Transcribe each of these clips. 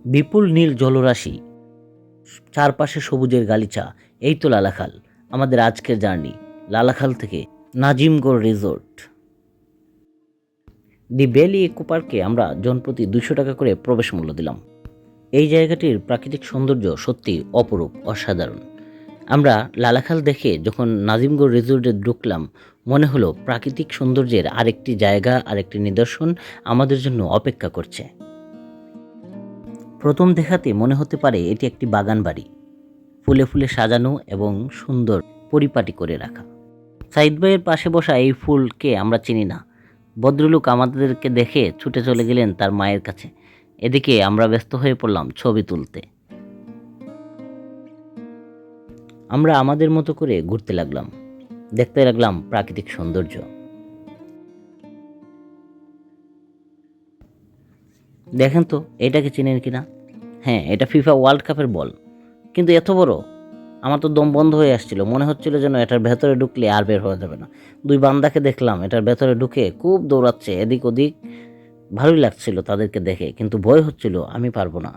বিপুল নীল জলরাশি, চারপাশে সবুজের গালিচা। এই তো লালাখাল, আমাদের আজকের জার্নি। লালাখাল থেকে নাজিমগড় রিসোর্ট। দি বেলি ইকো পার্কে আমরা জনপ্রতি 200 টাকা করে প্রবেশ মূল্য দিলাম। এই জায়গাটির প্রাকৃতিক সৌন্দর্য সত্যি অপরূপ, অসাধারণ। আমরা লালাখাল দেখে যখন নাজিমগড় রিসোর্টে ঢুকলাম, মনে হলো প্রাকৃতিক সৌন্দর্যের আরেকটি জায়গা, আরেকটি নিদর্শন আমাদের জন্য অপেক্ষা করছে। প্রথম দেখাতে মনে হতে পারে এটি একটি বাগান বাড়ি, ফুলে ফুলে সাজানো এবং সুন্দর পরিপাটি করে রাখা। সাইদ ভাইয়ের পাশে বসা এই ফুলকে আমরা চিনি না। ভদ্রলোক আমাদেরকে দেখে ছুটে চলে গেলেন তার মায়ের কাছে। এদিকে আমরা ব্যস্ত হয়ে পড়লাম ছবি তুলতে। আমরা আমাদের মতো করে ঘুরতে লাগলাম, দেখতে লাগলাম প্রাকৃতিক সৌন্দর্য। দেখেন তো এটাকে চিনেন কিনা? হ্যাঁ, এটা ফিফা ওয়ার্ল্ড কাপের বল, কিন্তু এত বড়। আমার তো দম বন্ধ হয়ে আসছিল, মনে হচ্ছিল যেন এটার ভেতরে ঢুকলে আর বের হওয়া যাবে না। দুই বান্দাকে দেখলাম এটার ভেতরে ঢুকে খুব দৌড়াচ্ছে এদিক ওদিক। ভালোই লাগছিল তাদেরকে দেখে, কিন্তু ভয় হচ্ছিল আমি পারবো না।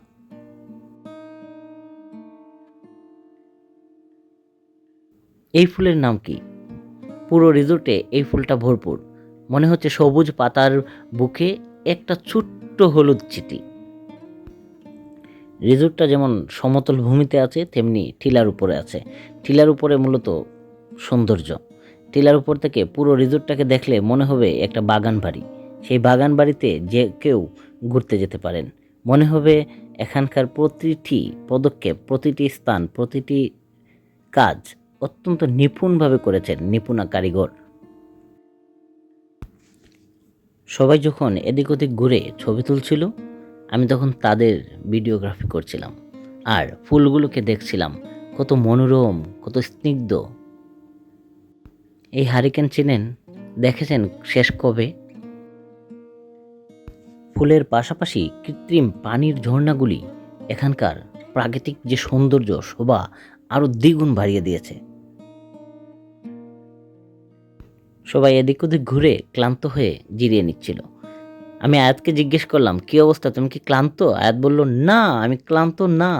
এই ফুলের নাম কি? পুরো রিসোর্টে এই ফুলটা ভরপুর, মনে হচ্ছে সবুজ পাতার বুকে একটা ছোট্ট হলুদ চিঠি। রিসোর্টটা যেমন সমতল ভূমিতে আছে, তেমনি টিলার উপরে আছে। টিলার উপরে মূলত সৌন্দর্য। টিলার উপর থেকে পুরো রিসোর্টটাকে দেখলে মনে হবে একটা বাগান বাড়ি। সেই বাগান বাড়িতে যে কেউ ঘুরতে যেতে পারেন। মনে হবে এখানকার প্রতিটি পদক্ষেপ, প্রতিটি স্থান, প্রতিটি কাজ অত্যন্ত নিপুণভাবে করেছেন নিপুণা কারিগর। সবাই যখন এদিক ওদিক ঘুরে ছবি তুলছিল, আমি তখন তাদের ভিডিওগ্রাফি করছিলাম আর ফুলগুলোকে দেখছিলাম, কত মনোরম, কত স্নিগ্ধ। এই হারিকেন চিনেন? দেখেছেন শেষ কবে? ফুলের পাশাপাশি কৃত্রিম পানির ঝর্ণাগুলি এখানকার প্রাকৃতিক যে সৌন্দর্য, শোভা আরও দ্বিগুণ বাড়িয়ে দিয়েছে। সবাই এদিক ওদিক ঘুরে ক্লান্ত হয়ে জিরিয়ে নিচ্ছিল। আমি আয়াতকে জিজ্ঞেস করলাম, কি অবস্থা, তুমি কি ক্লান্ত? আয়াত বলল, না আমি ক্লান্ত না।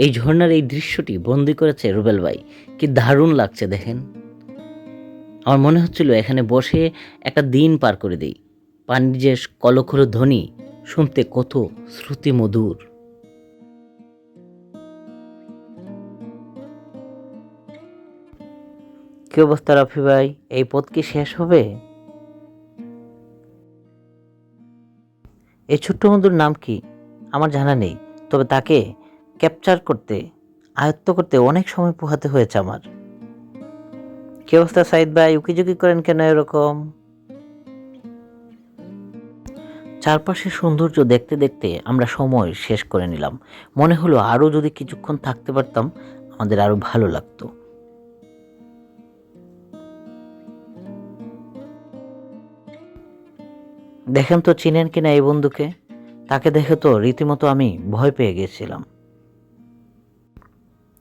এই ঝর্ণার এই দৃশ্যটি বন্দি করেছে রুবেল ভাই। কি দারুণ লাগছে দেখেন। আমার মনে হচ্ছিল এখানে বসে একটা দিন পার করে দিই। পানির যে কলখর ধ্বনি শুনতে কত শ্রুতি মধুর। কি অবস্থা রাফি ভাই, এই পথ কি শেষ হবে? এই ছোট্ট বন্ধুর নাম কি আমার জানা নেই, তবে তাকে ক্যাপচার করতে, আয়ত্ত করতে অনেক সময় পোহাতে হয়েছে আমার। কি অবস্থা সাইদ ভাই, উকিঝুঁকি করেন কেন এরকম? চারপাশের সৌন্দর্য দেখতে দেখতে আমরা সময় শেষ করে নিলাম। মনে হলো আরও যদি কিছুক্ষণ থাকতে পারতাম আমাদের আরও ভালো লাগতো। দেখেন তো চিনেন কিনা এই বন্ধুকে? তাকে দেখে তো রীতিমতো আমি ভয় পেয়ে গেছিলাম।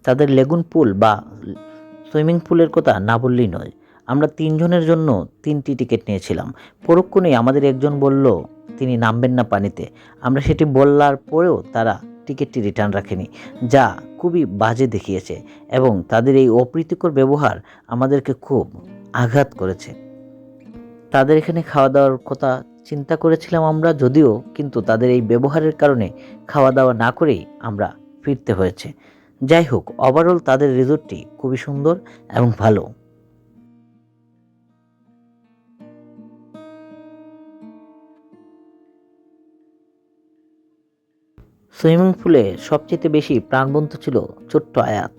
তাদের লেগুন পুল বা সুইমিং পুলের কথা না বললেই নয়। আমরা 3 জনের জন্য 3টি টিকিট নিয়েছিলাম। পরক্ষণেই আমাদের একজন বলল তিনি নামবেন না পানিতে। আমরা সেটি বলার পরেও তারা টিকিটটি রিটার্ন রাখেনি, যা খুবই বাজে দেখিয়েছে, এবং তাদের এই অপ্রীতিকর ব্যবহার আমাদেরকে খুব আঘাত করেছে। তাদের এখানে খাওয়া দাওয়ার কথা চিন্তা করেছিলাম আমরা যদিও, কিন্তু তাদের এই ব্যবহারের কারণে খাওয়া দাওয়া না করেই আমরা ফিরতে হয়েছে। যাই হোক, ওভারঅল তাদের রিসোর্টটি খুবই সুন্দর এবং ভালো। সুইমিং পুলে সবচেয়ে বেশি প্রাণবন্ত ছিল ছোট্ট আয়াত।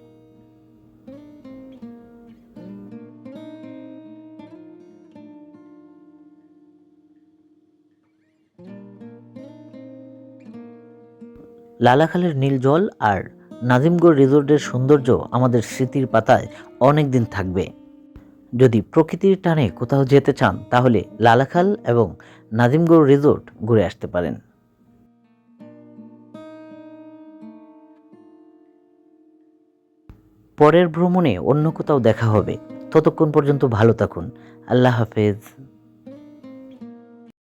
লালাখালের নীল জল আর নাজিমগড় রিসোর্টের সৌন্দর্য আমাদের স্মৃতির পাতায় অনেক দিন থাকবে। যদি প্রকৃতির টানে কোথাও যেতে চান তাহলে লালাখাল এবং নাজিমগড় রিসোর্ট ঘুরে আসতে পারেন। পরের ভ্রমণে অন্য কোথাও দেখা হবে। ততক্ষণ পর্যন্ত ভালো থাকুন। আল্লাহ হাফেজ।